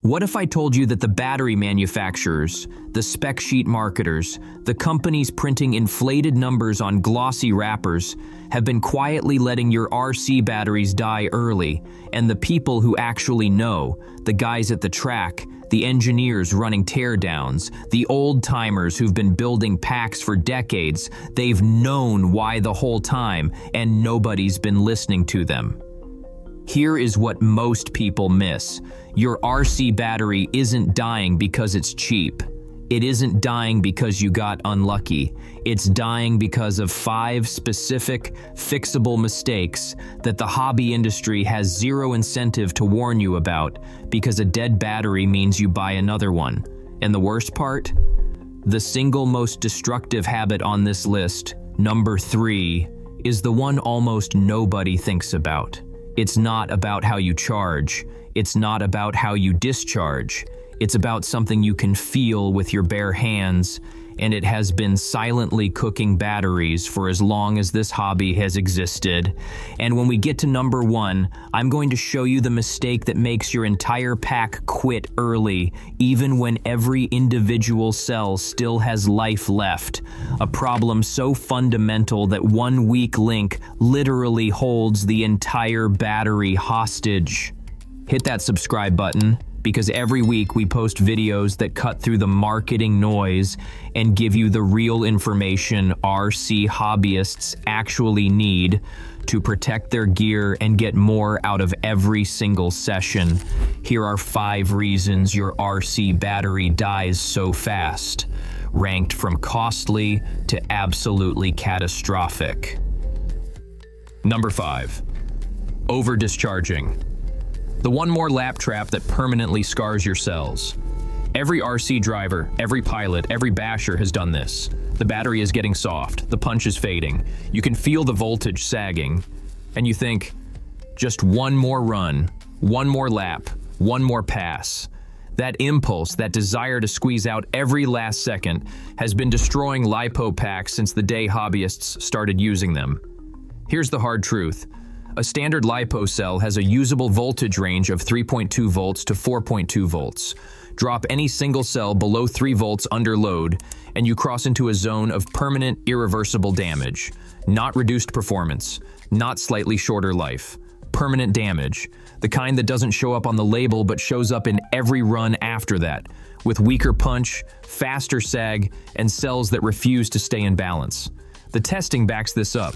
What if I told you that the battery manufacturers, the spec sheet marketers, the companies printing inflated numbers on glossy wrappers have been quietly letting your RC batteries die early, and the people who actually know, the guys at the track, the engineers running teardowns, the old-timers who've been building packs for decades, they've known why the whole time, and nobody's been listening to them. Here is what most people miss. Your RC battery isn't dying because it's cheap. It isn't dying because you got unlucky. It's dying because of 5 specific, fixable mistakes that the hobby industry has zero incentive to warn you about, because a dead battery means you buy another one. And the worst part? The single most destructive habit on this list, number 3, is the one almost nobody thinks about. It's not about how you charge. It's not about how you discharge. It's about something you can feel with your bare hands, and it has been silently cooking batteries for as long as this hobby has existed. And when we get to number 1, I'm going to show you the mistake that makes your entire pack quit early, even when every individual cell still has life left. A problem so fundamental that one weak link literally holds the entire battery hostage. Hit that subscribe button, because every week we post videos that cut through the marketing noise and give you the real information RC hobbyists actually need to protect their gear and get more out of every single session. Here are 5 reasons your RC battery dies so fast, ranked from costly to absolutely catastrophic. Number 5, over-discharging. The one more lap trap that permanently scars your cells. Every RC driver, every pilot, every basher has done this. The battery is getting soft, the punch is fading, you can feel the voltage sagging, and you think, just one more run, one more lap, one more pass. That impulse, that desire to squeeze out every last second, has been destroying LiPo packs since the day hobbyists started using them. Here's the hard truth. A standard LiPo cell has a usable voltage range of 3.2 volts to 4.2 volts. Drop any single cell below 3 volts under load, and you cross into a zone of permanent, irreversible damage. Not reduced performance, not slightly shorter life. Permanent damage, the kind that doesn't show up on the label but shows up in every run after that, with weaker punch, faster sag, and cells that refuse to stay in balance. The testing backs this up.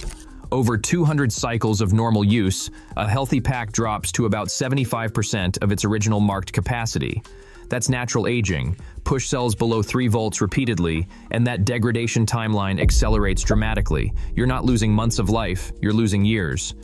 Over 200 cycles of normal use, a healthy pack drops to about 75% of its original marked capacity. That's natural aging. Push cells below 3 volts repeatedly, and that degradation timeline accelerates dramatically. You're not losing months of life, you're losing years.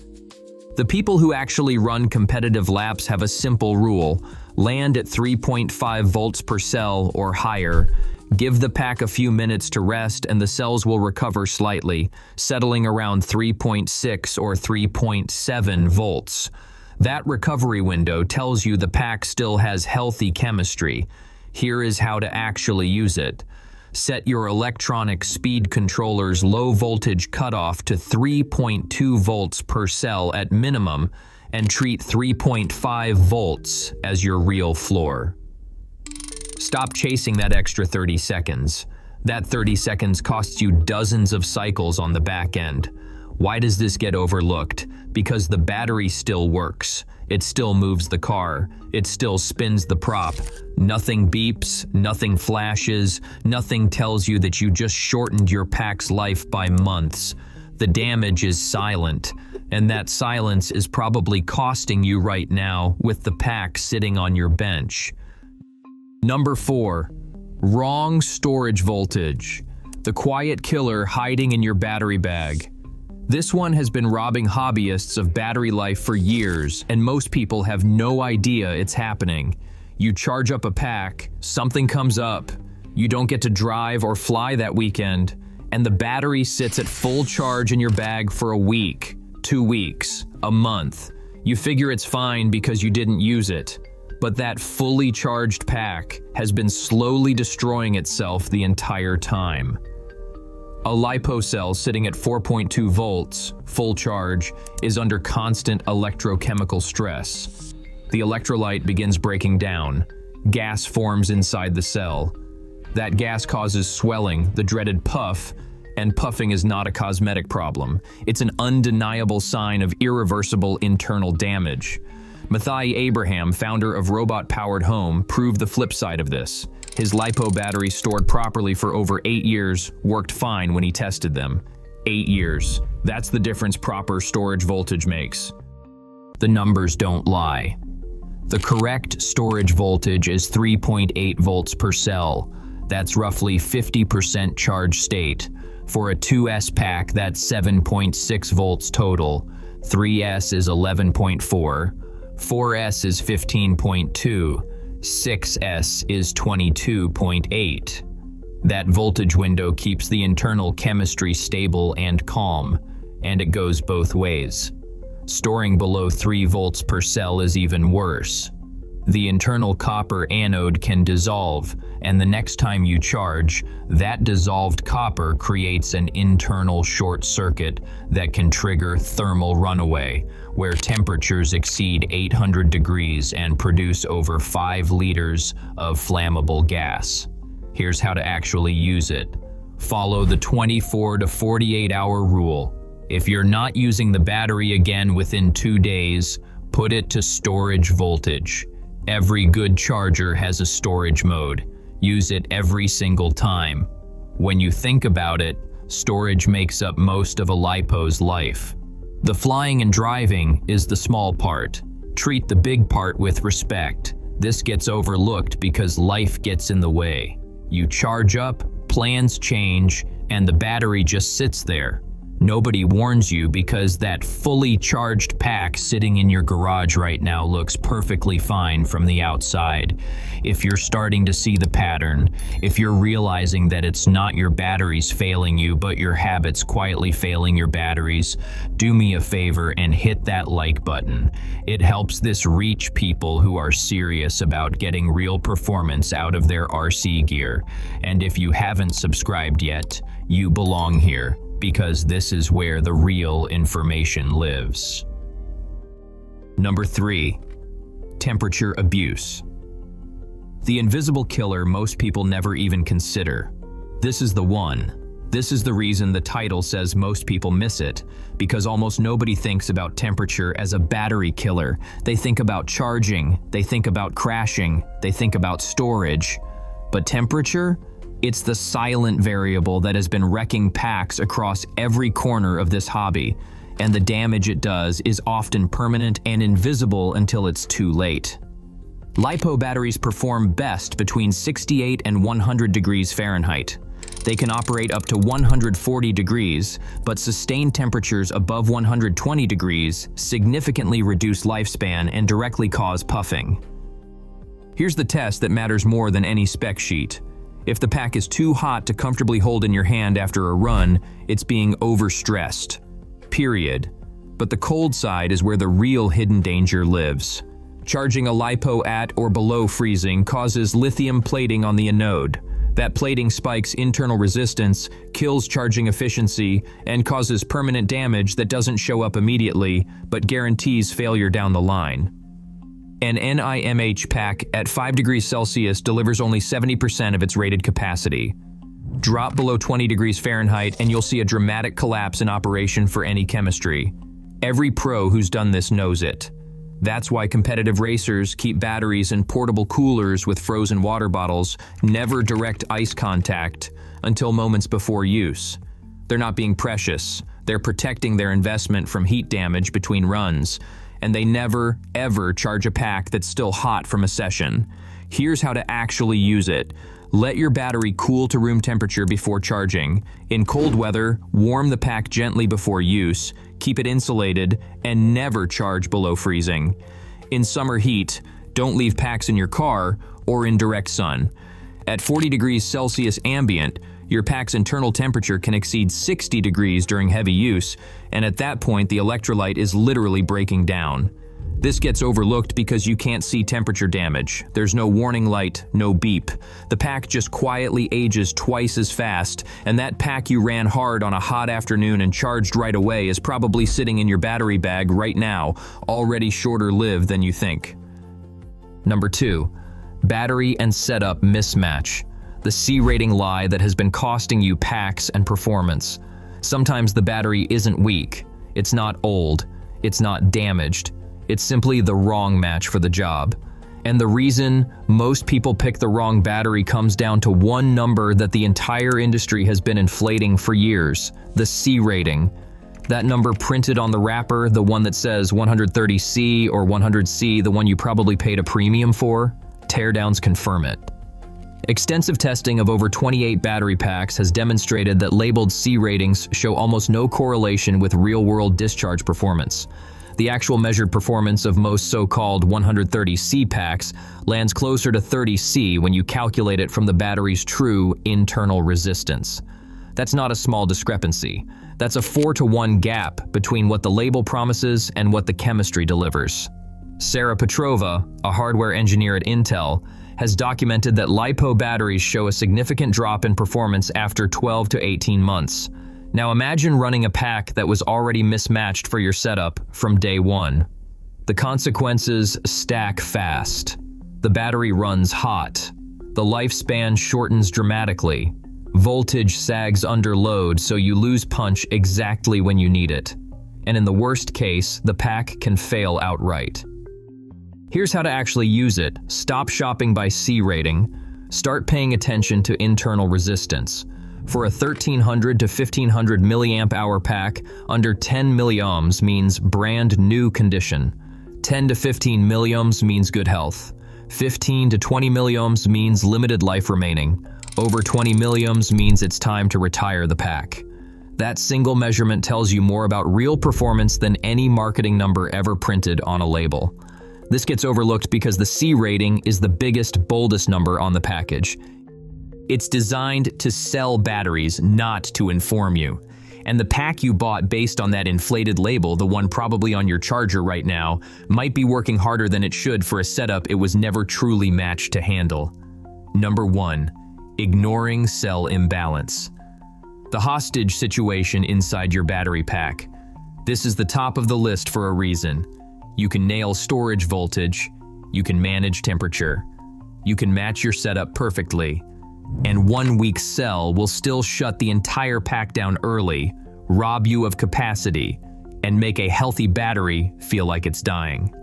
The people who actually run competitive laps have a simple rule: land at 3.5 volts per cell or higher. Give the pack a few minutes to rest and the cells will recover slightly, settling around 3.6 or 3.7 volts. That recovery window tells you the pack still has healthy chemistry. Here is how to actually use it. Set your electronic speed controller's low voltage cutoff to 3.2 volts per cell at minimum, and treat 3.5 volts as your real floor. Stop chasing that extra 30 seconds. That 30 seconds costs you dozens of cycles on the back end. Why does this get overlooked? Because the battery still works. It still moves the car. It still spins the prop. Nothing beeps, nothing flashes, nothing tells you that you just shortened your pack's life by months. The damage is silent, and that silence is probably costing you right now with the pack sitting on your bench. Number 4, wrong storage voltage. The quiet killer hiding in your battery bag. This one has been robbing hobbyists of battery life for years, and most people have no idea it's happening. You charge up a pack, something comes up, you don't get to drive or fly that weekend, and the battery sits at full charge in your bag for a week, 2 weeks, a month. You figure it's fine because you didn't use it. But that fully charged pack has been slowly destroying itself the entire time. A LiPo cell sitting at 4.2 volts, full charge, is under constant electrochemical stress. The electrolyte begins breaking down. gas forms inside the cell. That gas causes swelling, the dreaded puff, and puffing is not a cosmetic problem. It's an undeniable sign of irreversible internal damage. Mathai Abraham, founder of Robot-Powered Home, proved the flip side of this. His LiPo batteries stored properly for over 8 years worked fine when he tested them. 8 years. That's the difference proper storage voltage makes. The numbers don't lie. The correct storage voltage is 3.8 volts per cell. That's roughly 50% charge state. For a 2S pack, that's 7.6 volts total. 3S is 11.4. 4S is 15.2. 6S is 22.8. That voltage window keeps the internal chemistry stable and calm, and it goes both ways. Storing below 3 volts per cell is even worse. The internal copper anode can dissolve, and the next time you charge, that dissolved copper creates an internal short circuit that can trigger thermal runaway, where temperatures exceed 800 degrees and produce over 5 liters of flammable gas. Here's how to actually use it. Follow the 24 to 48 hour rule. If you're not using the battery again within 2 days, put it to storage voltage. Every good charger has a storage mode. Use it every single time. When you think about it, storage makes up most of a LiPo's life. The flying and driving is the small part. Treat the big part with respect. This gets overlooked because life gets in the way. You charge up, plans change, and the battery just sits there. Nobody warns you because that fully charged pack sitting in your garage right now looks perfectly fine from the outside. If you're starting to see the pattern, if you're realizing that it's not your batteries failing you but your habits quietly failing your batteries, do me a favor and hit that like button. It helps this reach people who are serious about getting real performance out of their RC gear. And if you haven't subscribed yet, you belong here, because this is where the real information lives. Number 3, temperature abuse. The invisible killer most people never even consider. This is the one. This is the reason the title says most people miss it, because almost nobody thinks about temperature as a battery killer. They think about charging, they think about crashing, they think about storage. But temperature? It's the silent variable that has been wrecking packs across every corner of this hobby, and the damage it does is often permanent and invisible until it's too late. LiPo batteries perform best between 68 and 100 degrees Fahrenheit. They can operate up to 140 degrees, but sustained temperatures above 120 degrees significantly reduce lifespan and directly cause puffing. Here's the test that matters more than any spec sheet. If the pack is too hot to comfortably hold in your hand after a run, it's being overstressed. Period. But the cold side is where the real hidden danger lives. Charging a LiPo at or below freezing causes lithium plating on the anode. That plating spikes internal resistance, kills charging efficiency, and causes permanent damage that doesn't show up immediately, but guarantees failure down the line. An NIMH pack at 5 degrees Celsius delivers only 70% of its rated capacity. Drop below 20 degrees Fahrenheit and you'll see a dramatic collapse in operation for any chemistry. Every pro who's done this knows it. That's why competitive racers keep batteries in portable coolers with frozen water bottles, never direct ice contact until moments before use. They're not being precious. They're protecting their investment from heat damage between runs. And they never, ever charge a pack that's still hot from a session. Here's how to actually use it. Let your battery cool to room temperature before charging. In cold weather, warm the pack gently before use, keep it insulated, and never charge below freezing. In summer heat, don't leave packs in your car or in direct sun. At 40 degrees Celsius ambient, your pack's internal temperature can exceed 60 degrees during heavy use, and at that point the electrolyte is literally breaking down. This gets overlooked because you can't see temperature damage. There's no warning light, no beep. The pack just quietly ages twice as fast, and that pack you ran hard on a hot afternoon and charged right away is probably sitting in your battery bag right now, already shorter lived than you think. Number 2, Battery and setup mismatch. The C rating lie that has been costing you packs and performance. Sometimes the battery isn't weak. It's not old. It's not damaged. It's simply the wrong match for the job. And the reason most people pick the wrong battery comes down to one number that the entire industry has been inflating for years: the C rating. That number printed on the wrapper, the one that says 130C or 100C, the one you probably paid a premium for, teardowns confirm it. Extensive testing of over 28 battery packs has demonstrated that labeled C ratings show almost no correlation with real-world discharge performance. The actual measured performance of most so-called 130C packs lands closer to 30C when you calculate it from the battery's true internal resistance. That's not a small discrepancy. That's a 4-to-1 gap between what the label promises and what the chemistry delivers. Sarah Petrova, a hardware engineer at Intel, has documented that LiPo batteries show a significant drop in performance after 12 to 18 months. Now imagine running a pack that was already mismatched for your setup from day one. The consequences stack fast. The battery runs hot. The lifespan shortens dramatically. Voltage sags under load, so you lose punch exactly when you need it. And in the worst case, the pack can fail outright. Here's how to actually use it. Stop shopping by C rating. Start paying attention to internal resistance. For a 1300 to 1500 milliamp hour pack, under 10 milliohms means brand new condition. 10 to 15 milliohms means good health. 15 to 20 milliohms means limited life remaining. Over 20 milliohms means it's time to retire the pack. That single measurement tells you more about real performance than any marketing number ever printed on a label. This gets overlooked because the C rating is the biggest, boldest number on the package. It's designed to sell batteries, not to inform you. And the pack you bought based on that inflated label, the one probably on your charger right now, might be working harder than it should for a setup it was never truly matched to handle. Number 1. Ignoring cell imbalance. The hostage situation inside your battery pack. This is the top of the list for a reason. You can nail storage voltage, you can manage temperature, you can match your setup perfectly, and one weak cell will still shut the entire pack down early, rob you of capacity, and make a healthy battery feel like it's dying.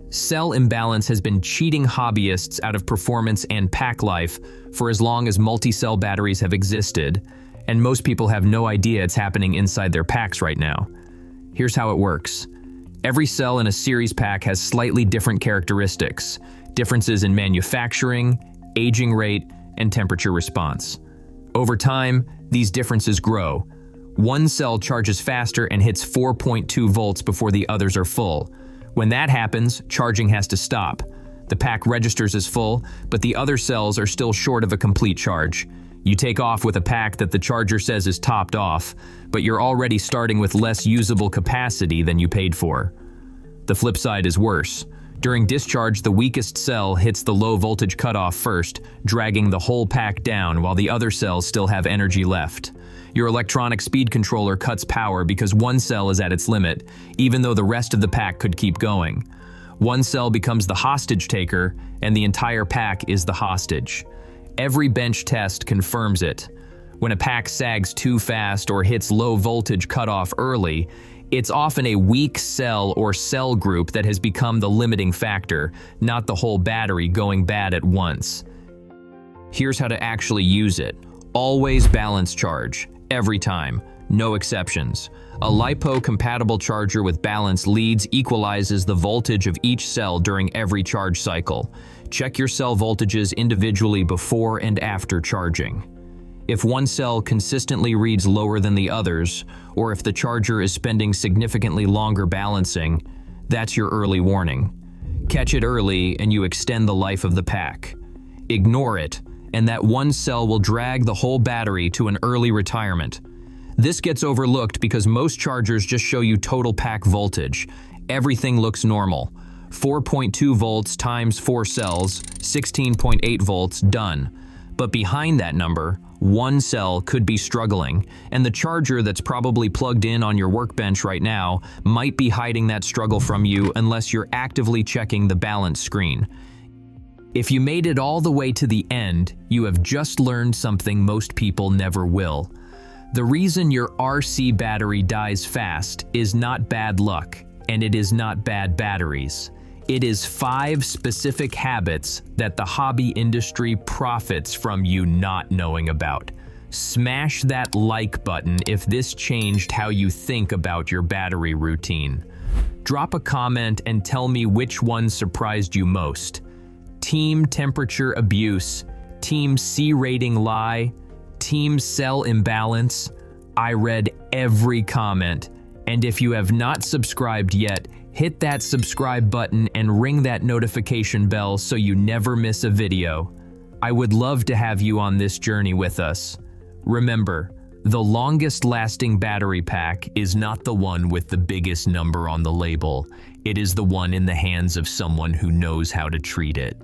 Cell imbalance has been cheating hobbyists out of performance and pack life for as long as multi-cell batteries have existed, and most people have no idea it's happening inside their packs right now. Here's how it works. Every cell in a series pack has slightly different characteristics, differences in manufacturing, aging rate, and temperature response. Over time, these differences grow. One cell charges faster and hits 4.2 volts before the others are full. When that happens, charging has to stop. The pack registers as full, but the other cells are still short of a complete charge. You take off with a pack that the charger says is topped off, but you're already starting with less usable capacity than you paid for. The flip side is worse. During discharge, the weakest cell hits the low voltage cutoff first, dragging the whole pack down while the other cells still have energy left. Your electronic speed controller cuts power because one cell is at its limit, even though the rest of the pack could keep going. One cell becomes the hostage taker, and the entire pack is the hostage. Every bench test confirms it. When a pack sags too fast or hits low voltage cutoff early, it's often a weak cell or cell group that has become the limiting factor, not the whole battery going bad at once. Here's how to actually use it. Always balance charge, every time, no exceptions. A LiPo-compatible charger with balanced leads equalizes the voltage of each cell during every charge cycle. Check your cell voltages individually before and after charging. If one cell consistently reads lower than the others, or if the charger is spending significantly longer balancing, that's your early warning. Catch it early and you extend the life of the pack. Ignore it, and that one cell will drag the whole battery to an early retirement. This gets overlooked because most chargers just show you total pack voltage. Everything looks normal. 4.2 volts times 4 cells, 16.8 volts, done. But behind that number, one cell could be struggling, and the charger that's probably plugged in on your workbench right now might be hiding that struggle from you unless you're actively checking the balance screen. If you made it all the way to the end, you have just learned something most people never will. The reason your RC battery dies fast is not bad luck, and it is not bad batteries. It is 5 specific habits that the hobby industry profits from you not knowing about. Smash that like button if this changed how you think about your battery routine. Drop a comment and tell me which one surprised you most. Team temperature abuse, team C rating lie, team cell imbalance. I read every comment, and if you have not subscribed yet, hit that subscribe button and ring that notification bell so you never miss a video. I would love to have you on this journey with us. Remember, the longest lasting battery pack is not the one with the biggest number on the label. It is the one in the hands of someone who knows how to treat it.